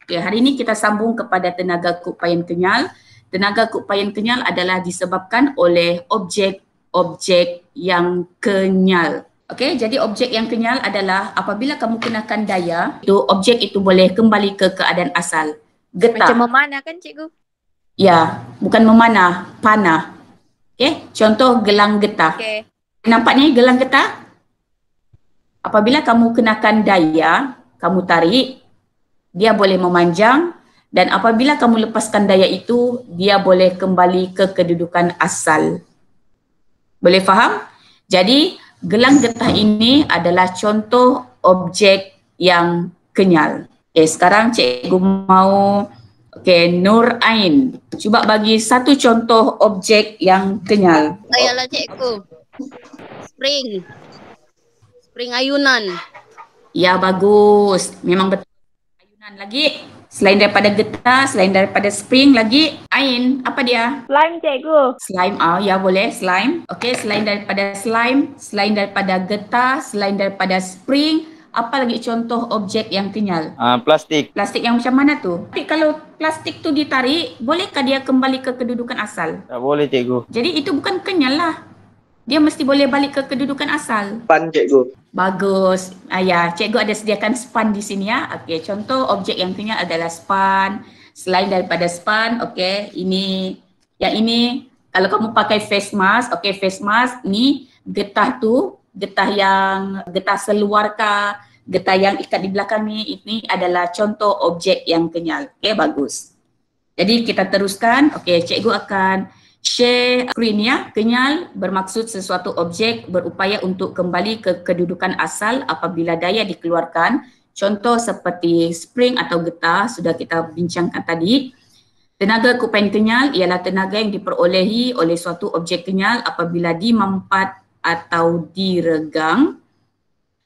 Okay, hari ini kita sambung kepada tenaga keupayaan kenyal. Tenaga keupayaan kenyal adalah disebabkan oleh objek-objek yang kenyal. Okey, jadi objek yang kenyal adalah apabila kamu kenakan daya, itu objek itu boleh kembali ke keadaan asal. Getah. Macam memanah kan cikgu? Ya, bukan memanah, panah. Okey, contoh gelang getah. Okey. Nampak ni gelang getah? Apabila kamu kenakan daya, kamu tarik, dia boleh memanjang, dan apabila kamu lepaskan daya itu, dia boleh kembali ke kedudukan asal. Boleh faham? Jadi, gelang getah ini adalah contoh objek yang kenyal. Okay, sekarang cikgu mau Nur Ain. Cuba bagi satu contoh objek yang kenyal. Ayalah cikgu. Spring. Spring ayunan. Ya, bagus. Memang betul. Ayunan lagi. Selain daripada getah, selain daripada spring lagi, Ain, apa dia? Slime cikgu. Slime, ya boleh, slime. Okey, selain daripada slime, selain daripada getah, selain daripada spring, apa lagi contoh objek yang kenyal? Plastik. Plastik yang macam mana tu? Tapi kalau plastik tu ditarik, bolehkah dia kembali ke kedudukan asal? Tak boleh cikgu. Jadi itu bukan kenyal lah. Dia mesti boleh balik ke kedudukan asal. Span cikgu. Bagus. Ya, cikgu ada sediakan span di sini ya. Okey, contoh objek yang kenyal adalah span. Selain daripada span, okey, yang ini kalau kamu pakai face mask, okey, face mask ni getah tu, getah seluar kah, getah yang ikat di belakang ni, ini adalah contoh objek yang kenyal. Okey, bagus. Jadi kita teruskan. Okey, cikgu akan share screen ya. Kenyal bermaksud sesuatu objek berupaya untuk kembali ke kedudukan asal apabila daya dikeluarkan. Contoh seperti spring atau getah sudah kita bincangkan tadi. Tenaga keupayaan kenyal ialah tenaga yang diperolehi oleh suatu objek kenyal apabila dimampat atau diregang.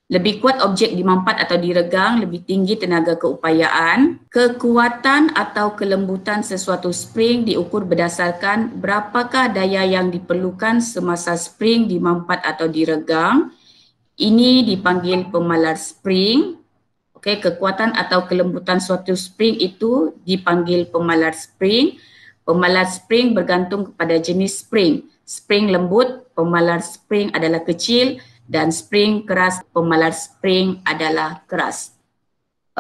Lebih kuat objek dimampat atau diregang, lebih tinggi tenaga keupayaan. Kekuatan atau kelembutan sesuatu spring diukur berdasarkan berapakah daya yang diperlukan semasa spring dimampat atau diregang. Ini dipanggil pemalar spring. Okey, kekuatan atau kelembutan suatu spring itu dipanggil pemalar spring. Pemalar spring bergantung kepada jenis spring. Spring lembut, pemalar spring adalah kecil. Dan spring keras, pemalar spring adalah keras.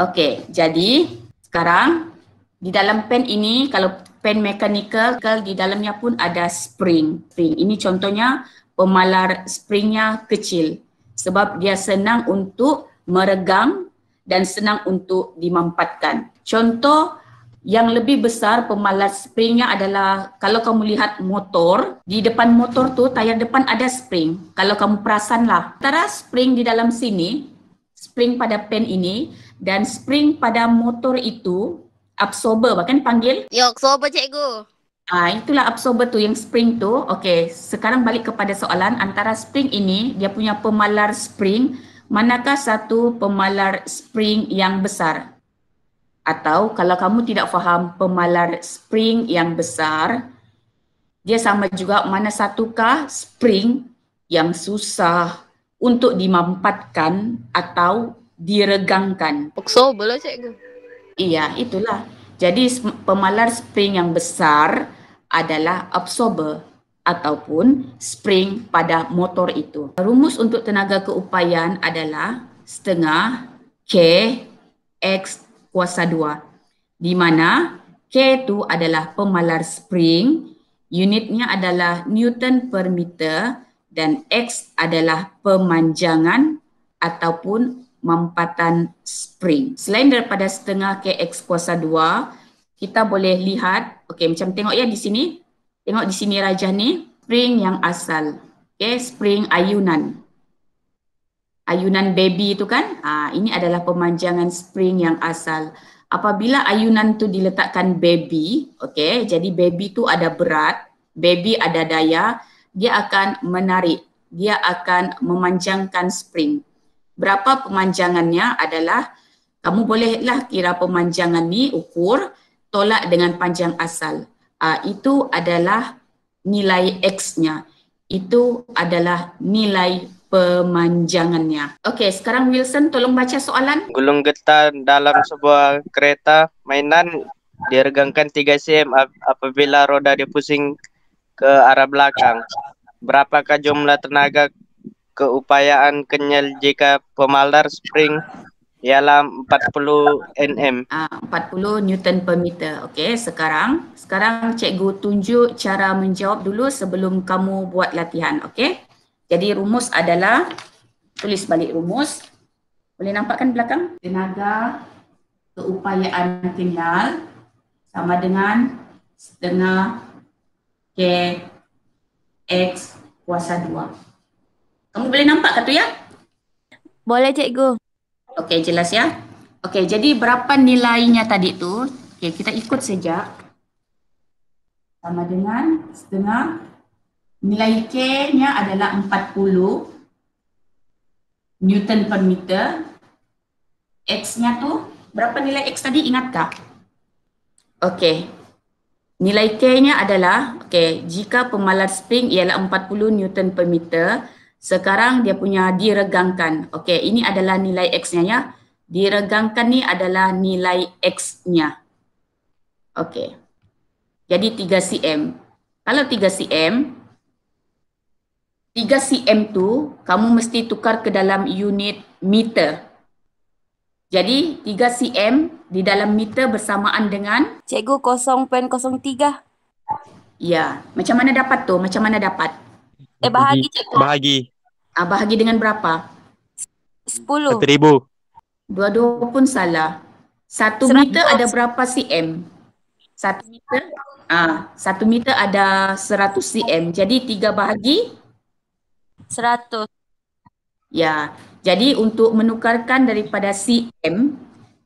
Okey, jadi sekarang di dalam pen ini, kalau pen mechanical, di dalamnya pun ada spring. Ini contohnya pemalar springnya kecil sebab dia senang untuk meregang dan senang untuk dimampatkan. Contoh yang lebih besar pemalar springnya adalah kalau kamu lihat motor, di depan motor tu tayar depan ada spring. Kalau kamu perasanlah, antara spring di dalam sini, spring pada pen ini dan spring pada motor itu absorber, bahkan panggil? Ya, absorber cikgu. Itulah absorber tu yang spring tu. Okey, sekarang balik kepada soalan antara spring ini, dia punya pemalar spring, manakah satu pemalar spring yang besar? Atau kalau kamu tidak faham pemalar spring yang besar, dia sama juga mana satukah spring yang susah untuk dimampatkan atau diregangkan. Absorber lah cikgu. Iya, itulah. Jadi pemalar spring yang besar adalah absorber ataupun spring pada motor itu. Rumus untuk tenaga keupayaan adalah setengah K X kuasa 2, di mana K itu adalah pemalar spring, unitnya adalah Newton per meter dan X adalah pemanjangan ataupun mampatan spring. Selain daripada setengah KX kuasa 2, kita boleh lihat, okey, macam tengok ya di sini. Tengok di sini rajah ni, spring yang asal. Okey, spring ayunan. Ayunan baby itu kan, ini adalah pemanjangan spring yang asal. Apabila ayunan tu diletakkan baby, okey, jadi baby tu ada berat, baby ada daya, dia akan menarik, dia akan memanjangkan spring. Berapa pemanjangannya adalah, kamu bolehlah kira pemanjangan ni ukur, tolak dengan panjang asal. Itu adalah nilai X-nya, itu adalah nilai pemanjangannya. Okey, sekarang Wilson tolong baca soalan. Gulung getah dalam sebuah kereta mainan diregangkan 3 cm apabila roda dipusing ke arah belakang. Berapakah jumlah tenaga keupayaan kenyal jika pemalar spring ialah 40 Nm? 40 Newton per meter. Okey, sekarang cikgu tunjuk cara menjawab dulu sebelum kamu buat latihan. Okey. Jadi rumus adalah, tulis balik rumus. Boleh nampakkan belakang? Tenaga keupayaan kenyal sama dengan setengah Kx kuasa 2. Kamu boleh nampak tu ya? Boleh cikgu. Okey, jelas ya? Okey, jadi berapa nilainya tadi tu? Okey, kita ikut saja. Sama dengan setengah, nilai K-nya adalah 40 Newton per meter. X-nya tu, berapa nilai X tadi, ingatkah? Okey, nilai K-nya adalah, okey, jika pemalar spring ialah 40 Newton per meter, sekarang dia punya diregangkan. Okey, ini adalah nilai X-nya ya. Diregangkan ni adalah nilai X-nya. Okey. Jadi 3 cm. Kalau 3 cm, 3 cm tu kamu mesti tukar ke dalam unit meter. Jadi 3 cm di dalam meter bersamaan dengan? Cikgu 0.03. Ya, macam mana dapat tu? Macam mana dapat? Bahagi cikgu. Bahagi. Bahagi dengan berapa? 10. 1,000. Dua-dua pun salah. 1 meter ada berapa cm? 1 meter? 1 meter ada 100 cm. Jadi 3 bahagi? 100. Ya, jadi untuk menukarkan daripada cm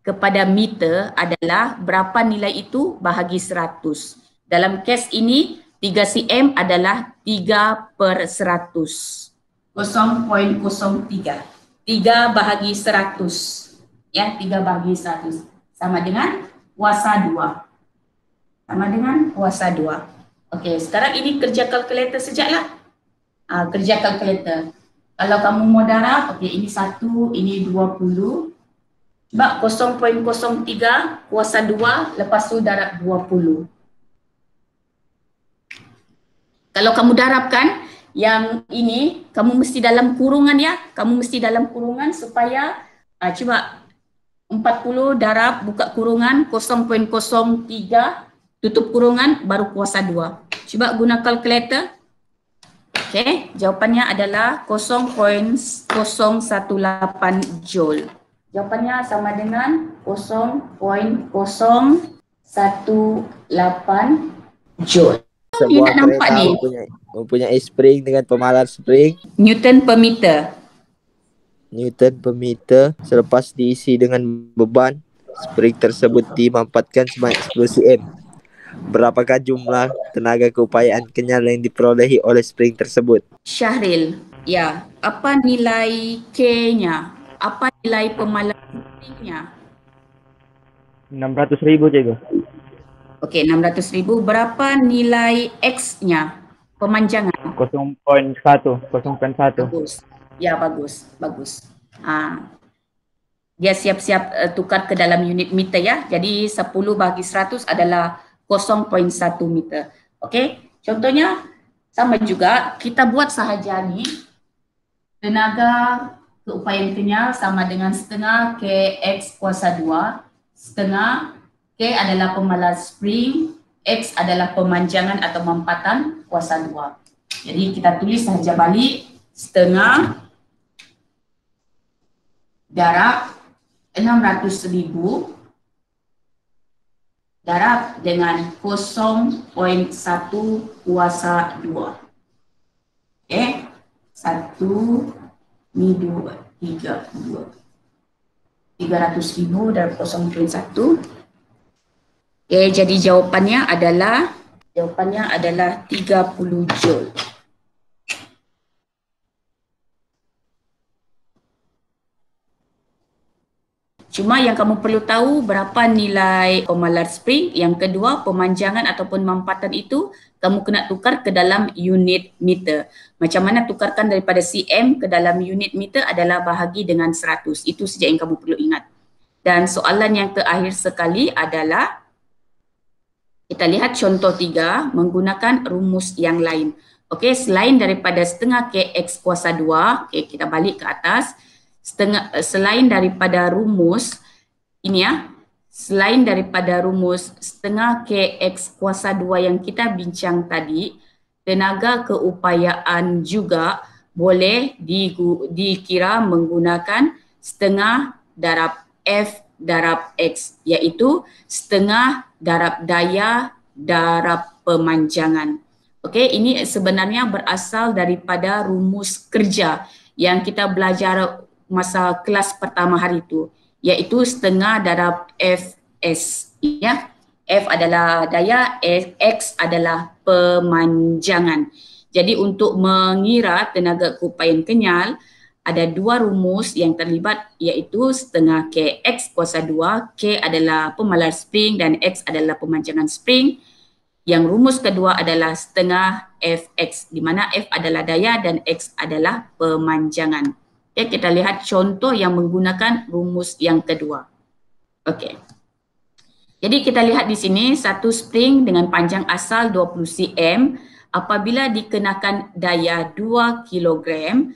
kepada meter adalah berapa nilai itu bahagi 100. Dalam kes ini 3 cm adalah 3/100. 0.03. 3 bahagi 100. Ya, 3 bahagi 100. Sama dengan kuasa 2. Sama dengan kuasa 2. Okey, sekarang ini kerja kalkulator sejaklah. Kerja kalkulator. Kalau kamu mau darab, okey, ini 1, ini 20. Sebab 0.03 kuasa 2, lepas tu darab 20. Kalau kamu darabkan, yang ini, kamu mesti dalam kurungan ya. Kamu mesti dalam kurungan supaya, cuba 40 darab, buka kurungan, 0.03, tutup kurungan, baru kuasa 2. Cuba guna kalkulator. Okey, jawapannya adalah 0.018 joule. Jawapannya sama dengan 0.018 joule. Ni nak nampak ni. Mempunyai spring dengan pemalar spring. Newton per meter. Newton per meter. Selepas diisi dengan beban, spring tersebut dimampatkan sebanyak 10 cm. Berapakah jumlah tenaga keupayaan kenyal yang diperolehi oleh spring tersebut? Syahril, ya, apa nilai K-nya? Apa nilai pemalar springnya? 600,000 cikgu. Okey, 600,000. Berapa nilai X-nya? Pemanjangan. 0.1. Bagus. Ya, bagus. Bagus. Dia siap-siap tukar ke dalam unit meter ya. Jadi 10 bahagi 100 adalah 0.1 meter. Okey, contohnya sama juga, kita buat sahaja ni. Tenaga keupayaan kenyal sama dengan setengah Kx kuasa 2. Setengah K adalah pemalar spring, X adalah pemanjangan atau mampatan kuasa 2. Jadi kita tulis sahaja balik, setengah darab 600,000 darab dengan 0.1 kuasa 2. Okey, 1, ni 2, 3, 2. 300,000 darab 0.1. Okey, jadi jawapannya adalah 30 joule. Cuma yang kamu perlu tahu berapa nilai molar spring. Yang kedua, pemanjangan ataupun mampatan itu kamu kena tukar ke dalam unit meter. Macam mana tukarkan daripada cm ke dalam unit meter adalah bahagi dengan 100. Itu saja yang kamu perlu ingat. Dan soalan yang terakhir sekali adalah kita lihat contoh 3 menggunakan rumus yang lain. Okey, selain daripada setengah kx kuasa 2, okey, kita balik ke atas. Selain daripada rumus ini ya, selain daripada rumus setengah kx kuasa 2 yang kita bincang tadi, tenaga keupayaan juga boleh dikira menggunakan setengah darab F darab X, iaitu setengah darab daya darab pemanjangan. Okey, ini sebenarnya berasal daripada rumus kerja yang kita belajar masa kelas pertama hari itu, iaitu setengah darab Fs. Ya, F adalah daya, X adalah pemanjangan. Jadi untuk mengira tenaga keupayaan kenyal, ada dua rumus yang terlibat, iaitu setengah Kx kuasa 2, K adalah pemalar spring dan X adalah pemanjangan spring. Yang rumus kedua adalah setengah Fx, di mana F adalah daya dan X adalah pemanjangan. Okay, kita lihat contoh yang menggunakan rumus yang kedua. Okey. Jadi kita lihat di sini satu spring dengan panjang asal 20 cm apabila dikenakan daya 2 kilogram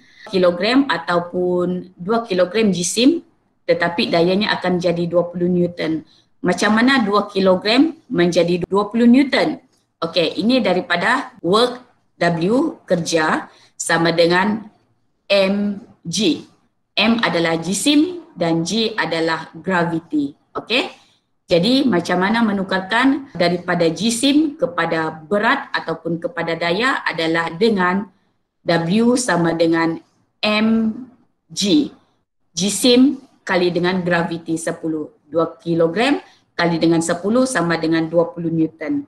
ataupun 2 kilogram jisim, tetapi dayanya akan jadi 20 Newton. Macam mana 2 kilogram menjadi 20 Newton? Okey, ini daripada work W, kerja, sama dengan mg. M adalah jisim dan G adalah gravity. Okey, jadi macam mana menukarkan daripada jisim kepada berat ataupun kepada daya adalah dengan W sama dengan mg. Jisim kali dengan gravity 10. 2 kilogram kali dengan 10 sama dengan 20 Newton.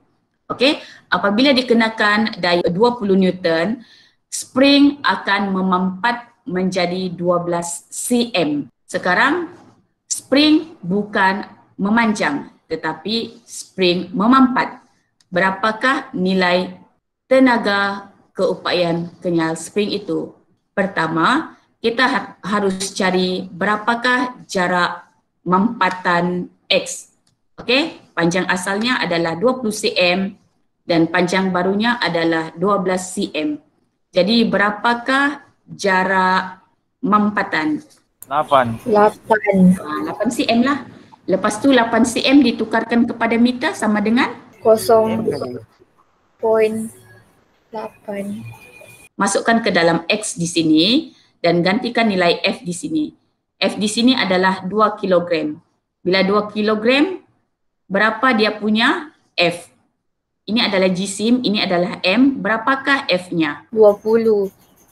Okey, apabila dikenakan daya 20 Newton, spring akan memampat menjadi 12 cm. Sekarang spring bukan memanjang tetapi spring memampat. Berapakah nilai tenaga keupayaan kenyal spring itu? Pertama, kita harus cari berapakah jarak mampatan X. Okey, panjang asalnya adalah 20 cm dan panjang barunya adalah 12 cm. Jadi berapakah jarak mampatan? 8 cm lah. Lepas tu 8 cm ditukarkan kepada meter sama dengan 0.8. masukkan ke dalam X di sini dan gantikan nilai F di sini. F di sini adalah 2 kilogram. Bila 2 kilogram, berapa dia punya F? Ini adalah jisim, ini adalah M. Berapakah F-nya? 20.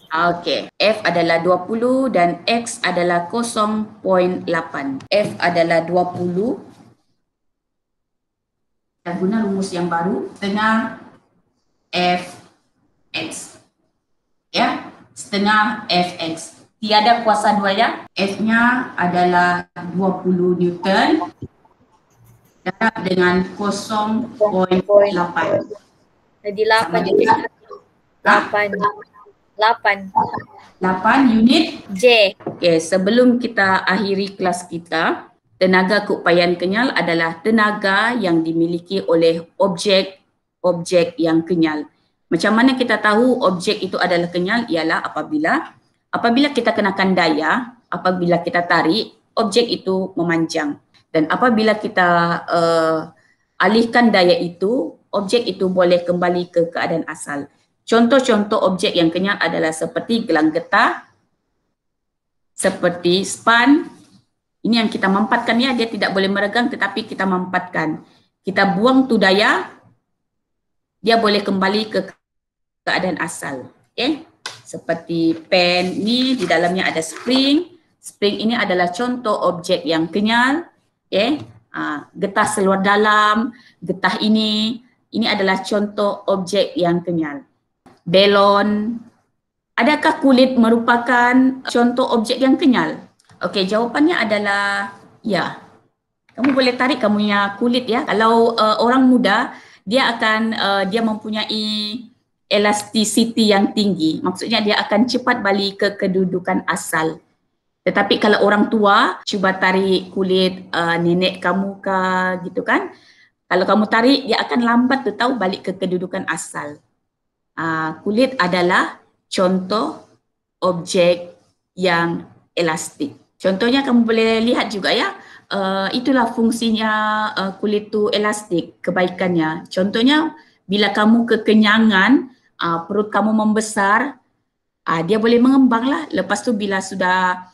Okey, F adalah 20 dan X adalah 0.8. F adalah 20. Kita guna rumus yang baru, setengah Fx. Ya, setengah Fx. Tiada kuasa 2 ya. F-nya adalah 20 Newton. Darab dengan 0.8. Jadi 8 unit J. Okey, sebelum kita akhiri kelas kita, tenaga keupayaan kenyal adalah tenaga yang dimiliki oleh objek yang kenyal. Macam mana kita tahu objek itu adalah kenyal? Ialah apabila kita kenakan daya, apabila kita tarik, objek itu memanjang. Dan apabila kita alihkan daya itu, objek itu boleh kembali ke keadaan asal. Contoh-contoh objek yang kenyal adalah seperti gelang getah, seperti span. Ini yang kita mampatkan ya, dia tidak boleh meregang tetapi kita mampatkan. Kita buang tu daya, dia boleh kembali ke keadaan asal. Okay? Seperti pen ni di dalamnya ada spring. Spring ini adalah contoh objek yang kenyal. Okay? Getah seluar dalam, getah ini adalah contoh objek yang kenyal. Belon. Adakah kulit merupakan contoh objek yang kenyal? Okey, jawapannya adalah Ya, kamu boleh tarik kamu punya kulit ya. Kalau orang muda, dia mempunyai elasticity yang tinggi. Maksudnya dia akan cepat balik ke kedudukan asal. Tetapi kalau orang tua, cuba tarik kulit nenek kamu gitu kan. Kalau kamu tarik, dia akan lambat tahu balik ke kedudukan asal. Kulit adalah contoh objek yang elastik. Contohnya kamu boleh lihat juga ya, itulah fungsinya kulit tu elastik, kebaikannya. Contohnya bila kamu kekenyangan, perut kamu membesar, dia boleh mengembang lah. Lepas tu bila sudah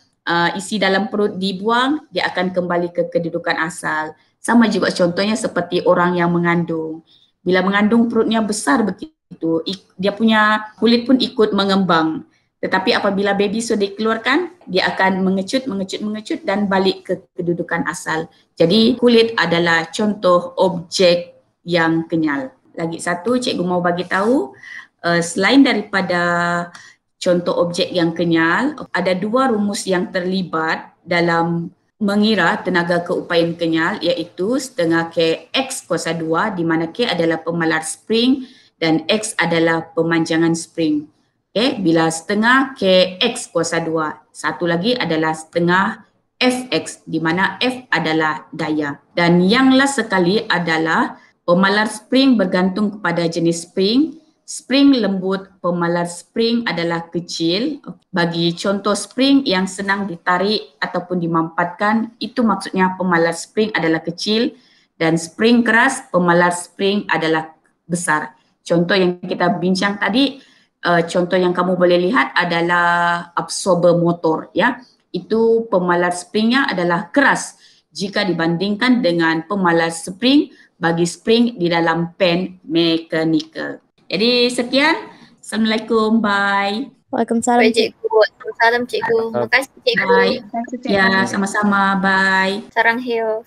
isi dalam perut dibuang, dia akan kembali ke kedudukan asal. Sama juga contohnya seperti orang yang mengandung. Bila mengandung perutnya besar begitu, dia punya kulit pun ikut mengembang. Tetapi apabila baby sudah dikeluarkan, dia akan mengecut dan balik ke kedudukan asal. Jadi kulit adalah contoh objek yang kenyal. Lagi satu, cikgu mau bagi tahu, selain daripada contoh objek yang kenyal, ada dua rumus yang terlibat dalam mengira tenaga keupayaan kenyal, iaitu setengah K X kuasa 2, di mana K adalah pemalar spring dan X adalah pemanjangan spring. Okay, bila setengah K X kuasa 2, satu lagi adalah setengah Fx, di mana F adalah daya. Dan yang last sekali adalah pemalar spring bergantung kepada jenis spring. Spring lembut, pemalar spring adalah kecil. Bagi contoh spring yang senang ditarik ataupun dimampatkan, itu maksudnya pemalar spring adalah kecil, dan spring keras, pemalar spring adalah besar. Contoh yang kita bincang tadi, contoh yang kamu boleh lihat adalah absorber motor ya. Itu pemalar springnya adalah keras jika dibandingkan dengan pemalar spring bagi spring di dalam pen mechanical. Jadi sekian. Assalamualaikum. Bye. Waalaikumsalam. Baik cikgu. Waalaikumsalam cikgu. Terima kasih cikgu. Bye. Ya, sama-sama. Bye. Sarang Hill.